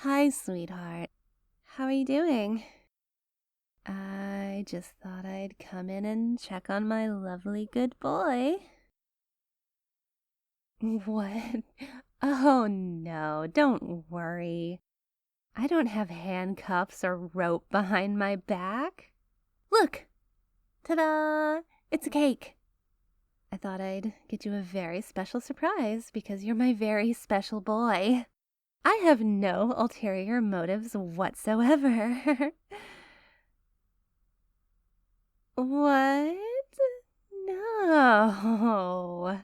Hi, sweetheart. How are you doing? I just thought I'd come in and check on my lovely good boy. What? Oh no, don't worry. I don't have handcuffs or rope behind my back. Look! Ta-da! It's a cake. I thought I'd get you a very special surprise because you're my very special boy. I have no ulterior motives whatsoever. What? No.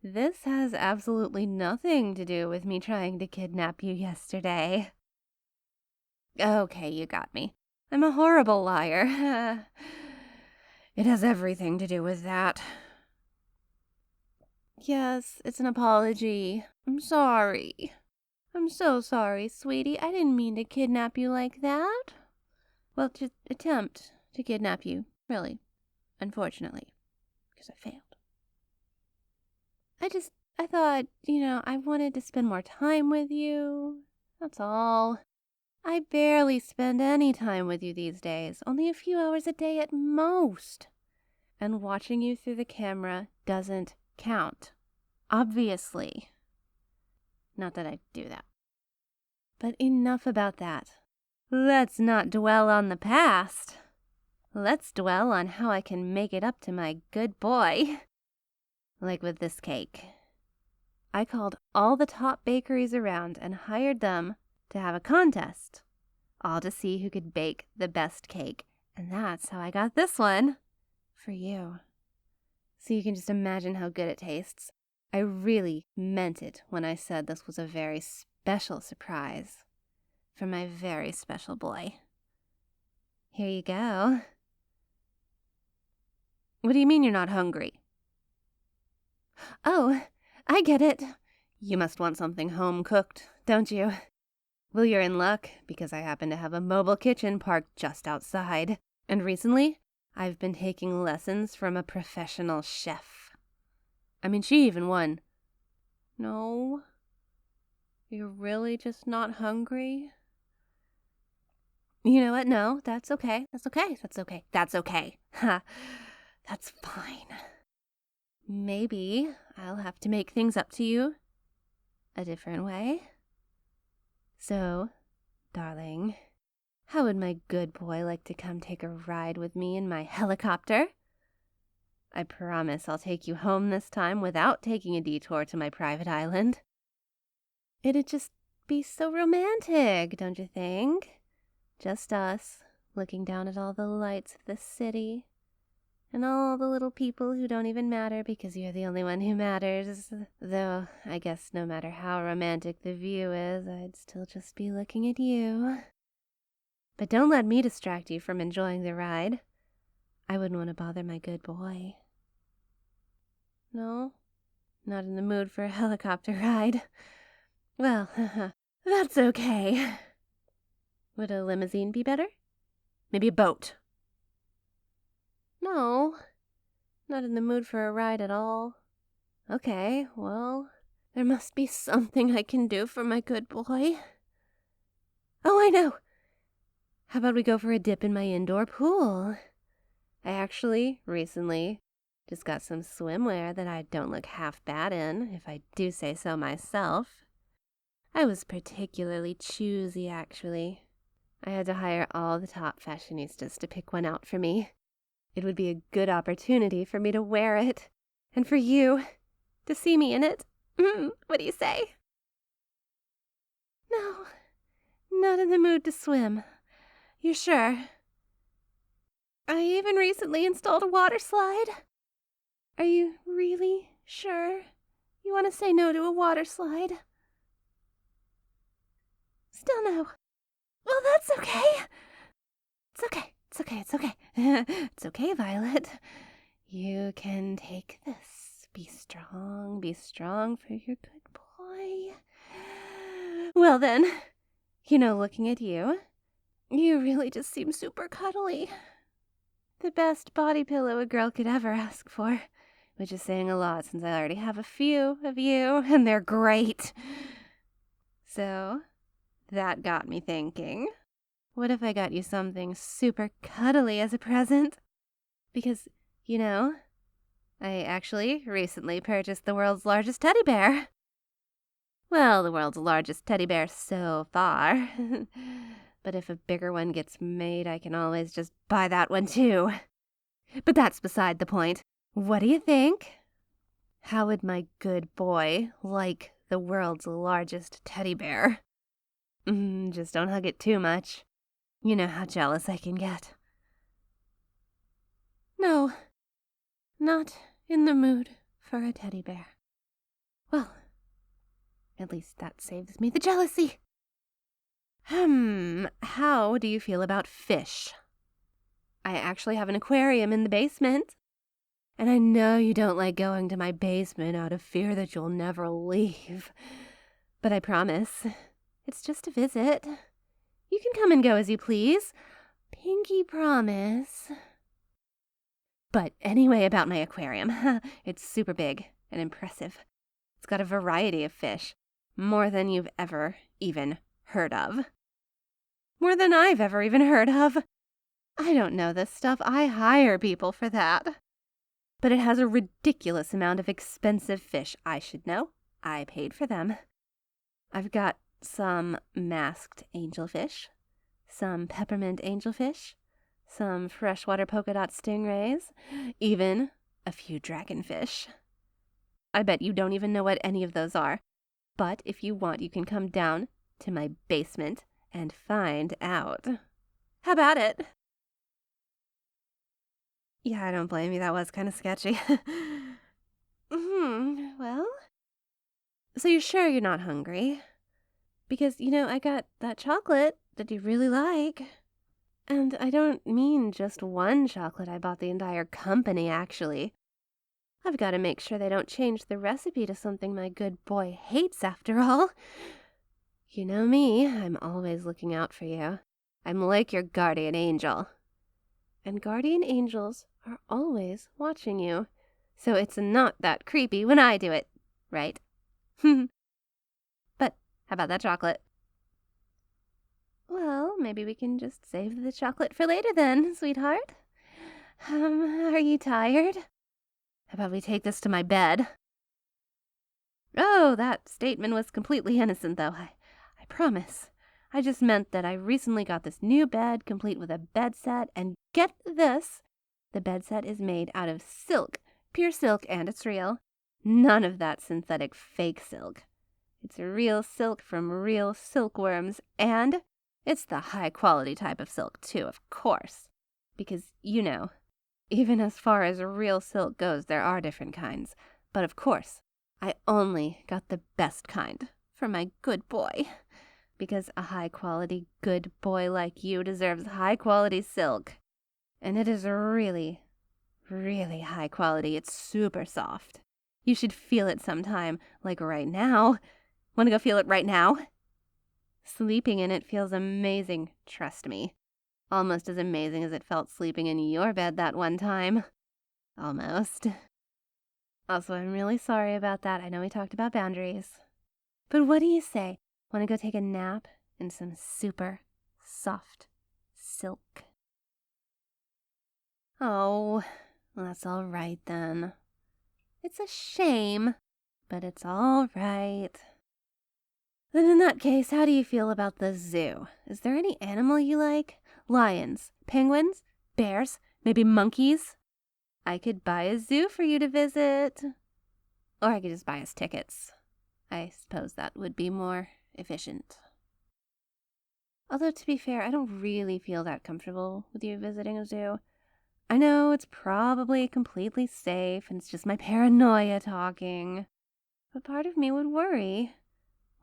This has absolutely nothing to do with me trying to kidnap you yesterday. Okay, you got me. I'm a horrible liar. It has everything to do with that. Yes, it's an apology. I'm sorry. I'm so sorry, sweetie. I didn't mean to kidnap you like that. Well, to attempt to kidnap you, really. Unfortunately, because I failed. I thought, I wanted to spend more time with you. That's all. I barely spend any time with you these days, only a few hours a day at most. And watching you through the camera doesn't count. Obviously. Not that I do that. But enough about that. Let's not dwell on the past. Let's dwell on how I can make it up to my good boy. Like with this cake. I called all the top bakeries around and hired them to have a contest, all to see who could bake the best cake. And that's how I got this one for you. So you can just imagine how good it tastes. I really meant it when I said this was a very special surprise for my very special boy. Here you go. What do you mean you're not hungry? Oh, I get it. You must want something home-cooked, don't you? Well, you're in luck, because I happen to have a mobile kitchen parked just outside. And recently, I've been taking lessons from a professional chef. I mean, she even won. No? You're really just not hungry? You know what? No, that's okay. That's okay. That's okay. That's okay. Ha. That's fine. Maybe I'll have to make things up to you a different way. So, darling, how would my good boy like to come take a ride with me in my helicopter? I promise I'll take you home this time without taking a detour to my private island. It'd just be so romantic, don't you think? Just us, looking down at all the lights of the city. And all the little people who don't even matter because you're the only one who matters. Though, I guess no matter how romantic the view is, I'd still just be looking at you. But don't let me distract you from enjoying the ride. I wouldn't want to bother my good boy. No? Not in the mood for a helicopter ride. Well, that's okay. Would a limousine be better? Maybe a boat? No, not in the mood for a ride at all. Okay, well, there must be something I can do for my good boy. Oh, I know! How about we go for a dip in my indoor pool? I actually, recently, just got some swimwear that I don't look half bad in, if I do say so myself. I was particularly choosy, actually. I had to hire all the top fashionistas to pick one out for me. It would be a good opportunity for me to wear it, and for you to see me in it. What do you say? No, not in the mood to swim. You sure? I even recently installed a water slide. Are you really sure you want to say no to a water slide? Still no. Well, that's okay. It's okay. It's okay. It's okay. It's okay, Violet. You can take this. Be strong for your good boy. Well then, looking at you, you really just seem super cuddly. The best body pillow a girl could ever ask for, which is saying a lot since I already have a few of you, and they're great. So, that got me thinking. What if I got you something super cuddly as a present? Because, I actually recently purchased the world's largest teddy bear. Well, the world's largest teddy bear so far. But if a bigger one gets made, I can always just buy that one too. But that's beside the point. What do you think? How would my good boy like the world's largest teddy bear? Just don't hug it too much. You know how jealous I can get. No, not in the mood for a teddy bear. Well, at least that saves me the jealousy. How do you feel about fish? I actually have an aquarium in the basement. And I know you don't like going to my basement out of fear that you'll never leave. But I promise, it's just a visit. You can come and go as you please. Pinky promise. But anyway, about my aquarium. It's super big and impressive. It's got a variety of fish. More than you've ever even heard of. More than I've ever even heard of. I don't know this stuff. I hire people for that. But it has a ridiculous amount of expensive fish. I should know. I paid for them. I've got some masked angelfish, some peppermint angelfish, some freshwater polka dot stingrays, even a few dragonfish. I bet you don't even know what any of those are. But if you want, you can come down to my basement and find out. How about it? Yeah, I don't blame you. That was kind of sketchy. Well, so you're sure you're not hungry? Because, I got that chocolate that you really like. And I don't mean just one chocolate. I bought the entire company, actually. I've got to make sure they don't change the recipe to something my good boy hates, after all. You know me. I'm always looking out for you. I'm like your guardian angel. And guardian angels are always watching you. So it's not that creepy when I do it, right? But how about that chocolate? Well, maybe we can just save the chocolate for later then, sweetheart. Are you tired? How about we take this to my bed? Oh, that statement was completely innocent, though. I promise. I just meant that I recently got this new bed, complete with a bed set, and get this! The bed set is made out of silk, pure silk, and it's real. None of that synthetic fake silk. It's real silk from real silkworms, and it's the high-quality type of silk, too, of course. Because, even as far as real silk goes, there are different kinds. But of course, I only got the best kind for my good boy. Because a high-quality good boy like you deserves high-quality silk. And it is really, really high quality. It's super soft. You should feel it sometime, like right now. Want to go feel it right now? Sleeping in it feels amazing, trust me. Almost as amazing as it felt sleeping in your bed that one time. Almost. Also, I'm really sorry about that. I know we talked about boundaries. But what do you say? Want to go take a nap in some super soft silk? Oh, well, that's all right then. It's a shame, but it's all right. Then in that case, how do you feel about the zoo? Is there any animal you like? Lions, penguins, bears, maybe monkeys? I could buy a zoo for you to visit. Or I could just buy us tickets. I suppose that would be more efficient. Although, to be fair, I don't really feel that comfortable with you visiting a zoo. I know it's probably completely safe and it's just my paranoia talking. But part of me would worry.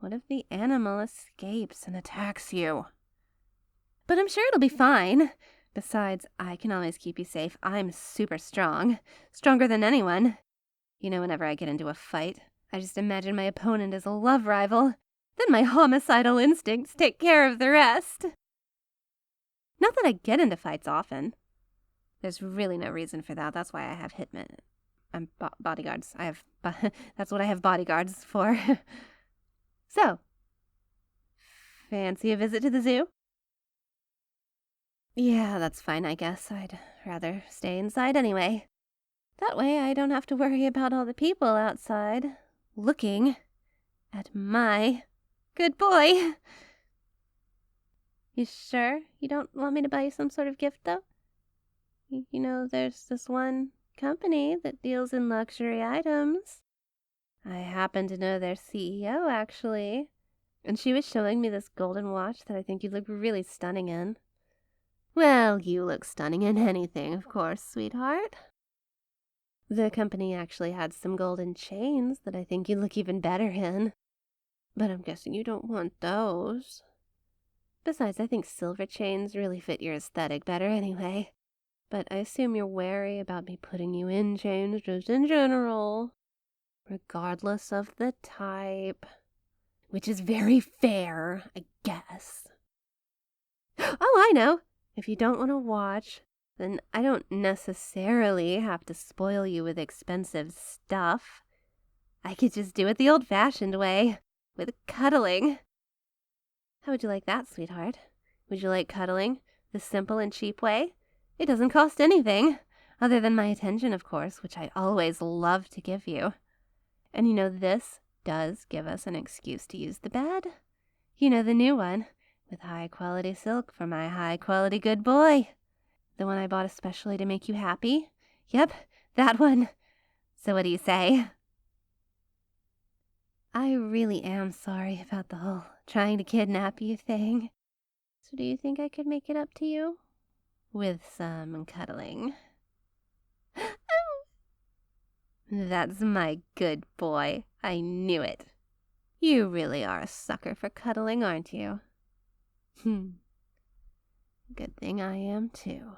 What if the animal escapes and attacks you? But I'm sure it'll be fine. Besides, I can always keep you safe. I'm super strong. Stronger than anyone. Whenever I get into a fight, I just imagine my opponent as a love rival. Then my homicidal instincts take care of the rest. Not that I get into fights often. There's really no reason for that. That's why I have hitmen. Bodyguards. That's what I have bodyguards for. So, Fancy a visit to the zoo? Yeah, that's fine, I guess. I'd rather stay inside anyway. That way I don't have to worry about all the people outside looking at my good boy. You sure you don't want me to buy you some sort of gift, though? You know, there's this one company that deals in luxury items. I happen to know their CEO, actually. And she was showing me this golden watch that I think you'd look really stunning in. Well, you look stunning in anything, of course, sweetheart. The company actually had some golden chains that I think you'd look even better in. But I'm guessing you don't want those. Besides, I think silver chains really fit your aesthetic better anyway. But I assume you're wary about me putting you in chains just in general, regardless of the type. Which is very fair, I guess. Oh, I know. If you don't want to watch, then I don't necessarily have to spoil you with expensive stuff. I could just do it the old-fashioned way, with cuddling. How would you like that, sweetheart? Would you like cuddling the simple and cheap way? It doesn't cost anything, other than my attention, of course, which I always love to give you. And you know, this does give us an excuse to use the bed. You know, the new one, with high-quality silk for my high-quality good boy. The one I bought especially to make you happy. Yep, that one. So what do you say? I really am sorry about the whole trying to kidnap you thing. So do you think I could make it up to you? With some cuddling. That's my good boy. I knew it. You really are a sucker for cuddling, aren't you? Good thing I am too.